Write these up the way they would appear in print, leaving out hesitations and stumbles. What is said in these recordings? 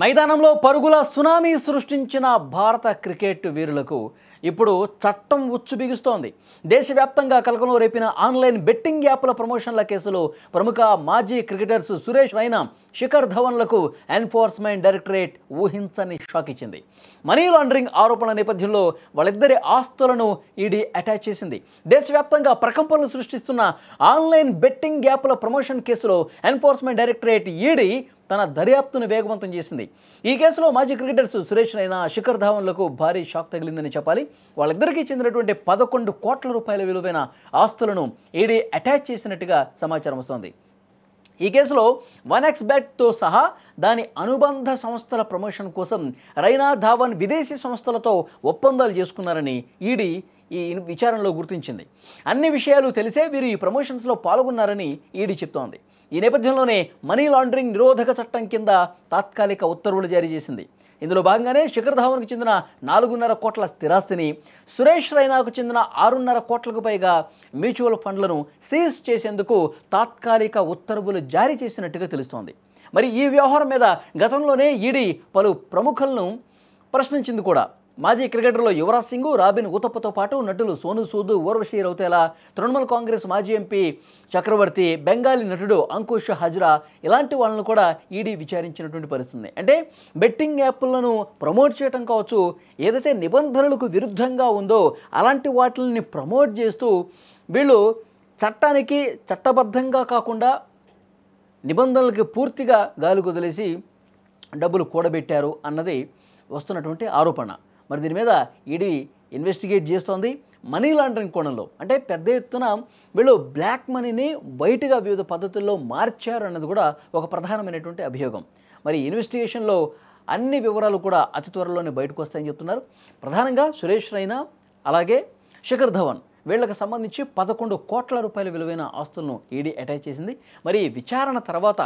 మైదానంలో పరుగుల సునామీ సృష్టించిన భారత క్రికెట్ వీరులకు ఇప్పుడు చట్టం ఉచ్చు బిగుస్తోంది. దేశవ్యాప్తంగా కలకలం రేపిన ఆన్లైన్ బెట్టింగ్ యాప్ల ప్రమోషన్ల కేసులో ప్రముఖ మాజీ క్రికెటర్స్ సురేష్ రైనా, శిఖర్ ధవన్లకు ఎన్ఫోర్స్మెంట్ డైరెక్టరేట్ ఊహించని షాక్ ఇచ్చింది. మనీ లాండరింగ్ ఆరోపణల నేపథ్యంలో వాళ్ళిద్దరి ఆస్తులను ఈడీ అటాచ్ చేసింది. దేశవ్యాప్తంగా ప్రకంపనలు సృష్టిస్తున్న ఆన్లైన్ బెట్టింగ్ యాప్ల ప్రమోషన్ కేసులో ఎన్ఫోర్స్మెంట్ డైరెక్టరేట్ ఈడీ తన దర్యాప్తును వేగవంతం చేసింది. ఈ కేసులో మాజీ క్రికెటర్స్ సురేష్ రైనా, శిఖర్ ధవన్లకు భారీ షాక్ తగిలిందని చెప్పాలి. వాళ్ళిద్దరికీ చెందినటువంటి 11 కోట్ల రూపాయల విలువైన ఆస్తులను ఈడీ అటాచ్ చేసినట్టుగా సమాచారం వస్తోంది. ఈ కేసులో 1xBetతో సహా దాని అనుబంధ సంస్థల ప్రమోషన్ కోసం రైనా, ధావన్ విదేశీ సంస్థలతో ఒప్పందాలు చేసుకున్నారని ఈడీ ఈ విచారణలో గుర్తించింది. అన్ని విషయాలు తెలిసే వీరు ఈ ప్రమోషన్స్లో పాల్గొన్నారని ఈడీ చెప్తోంది. ఈ నేపథ్యంలోనే మనీ లాండరింగ్ నిరోధక చట్టం కింద తాత్కాలిక ఉత్తర్వులు జారీ చేసింది. ఇందులో భాగంగానే శిఖర్ ధవన్కు చెందిన 4.5 కోట్ల స్థిరాస్తిని, సురేష్ రైనాకు చెందిన 6.5 కోట్లకు పైగా మ్యూచువల్ ఫండ్లను సీజ్ చేసేందుకు తాత్కాలిక ఉత్తర్వులు జారీ చేసినట్టుగా తెలుస్తోంది. మరి ఈ వ్యవహారం మీద గతంలోనే ఈడీ పలు ప్రముఖులను ప్రశ్నించింది కూడా. మాజీ క్రికెటర్లో యువరాజ్ సింగ్, రాబిన్ ఉతప్పతో పాటు నటులు సోను సూద్, ఊర్వశి రౌతేలా, తృణమూల్ కాంగ్రెస్ మాజీ ఎంపీ చక్రవర్తి, బెంగాలీ నటుడు అంకుష్ హజ్రా ఇలాంటి వాళ్ళను కూడా ఈడీ విచారించినటువంటి పరిస్థితి. అంటే బెట్టింగ్ యాప్లను ప్రమోట్ చేయడం కావచ్చు, ఏదైతే నిబంధనలకు విరుద్ధంగా ఉందో అలాంటి వాటిని ప్రమోట్ చేస్తూ వీళ్ళు చట్టానికి చట్టబద్ధంగా కాకుండా నిబంధనలకి పూర్తిగా గాలి కుదిలేసి డబ్బులు కూడబెట్టారు అన్నది వస్తున్నటువంటి ఆరోపణ. మరి దీని మీద ఈడీ ఇన్వెస్టిగేట్ చేస్తోంది. మనీ లాండరింగ్ కోణంలో అంటే పెద్ద ఎత్తున వీళ్ళు బ్లాక్ మనీని వైట్గా వివిధ పద్ధతుల్లో మార్చారు అన్నది కూడా ఒక ప్రధానమైనటువంటి అభియోగం. మరి ఇన్వెస్టిగేషన్లో అన్ని వివరాలు కూడా అతి త్వరలోనే బయటకు వస్తాయని చెప్తున్నారు. ప్రధానంగా సురేష్ రైనా అలాగే శిఖర్ ధవన్ వీళ్ళకి సంబంధించి 11 కోట్ల రూపాయల విలువైన ఆస్తులను ఈడీ అటాచ్ చేసింది. మరి విచారణ తర్వాత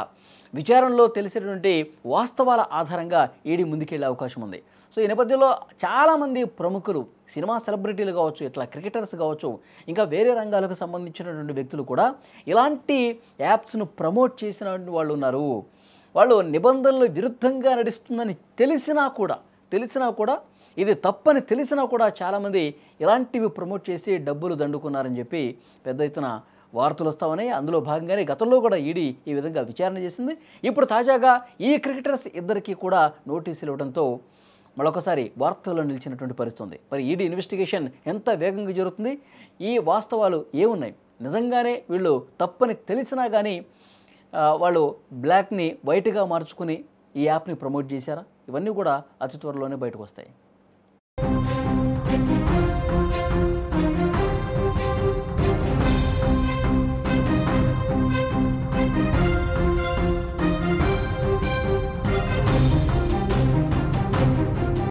విచారణలో తెలిసినటువంటి వాస్తవాల ఆధారంగా ఈడీ ముందుకెళ్లే అవకాశం ఉంది. సో ఈ నేపథ్యంలో చాలామంది ప్రముఖులు, సినిమా సెలబ్రిటీలు కావచ్చు, ఇట్లా క్రికెటర్స్ కావచ్చు, ఇంకా వేరే రంగాలకు సంబంధించినటువంటి వ్యక్తులు కూడా ఇలాంటి యాప్స్ను ప్రమోట్ చేసిన వాళ్ళు ఉన్నారు. వాళ్ళు నిబంధనలు విరుద్ధంగా నడుస్తుందని తెలిసినా కూడా ఇది తప్పని తెలిసినా కూడా చాలామంది ఇలాంటివి ప్రమోట్ చేసి డబ్బులు దండుకున్నారని చెప్పి పెద్ద ఎత్తున వార్తలు వస్తామని, అందులో భాగంగానే గతంలో కూడా ఈడీ ఈ విధంగా విచారణ చేసింది. ఇప్పుడు తాజాగా ఈ క్రికెటర్స్ ఇద్దరికీ కూడా నోటీసులు ఇవ్వడంతో మరొకసారి వార్తల్లో నిలిచినటువంటి పరిస్థితుంది. మరి ఈడీ ఇన్వెస్టిగేషన్ ఎంత వేగంగా జరుగుతుంది, ఈ వాస్తవాలు ఏమున్నాయి, నిజంగానే వీళ్ళు తప్పని తెలిసినా కానీ వాళ్ళు బ్లాక్ని వైట్గా మార్చుకుని ఈ యాప్ని ప్రమోట్ చేశారా, ఇవన్నీ కూడా అతి త్వరలోనే బయటకు వస్తాయి.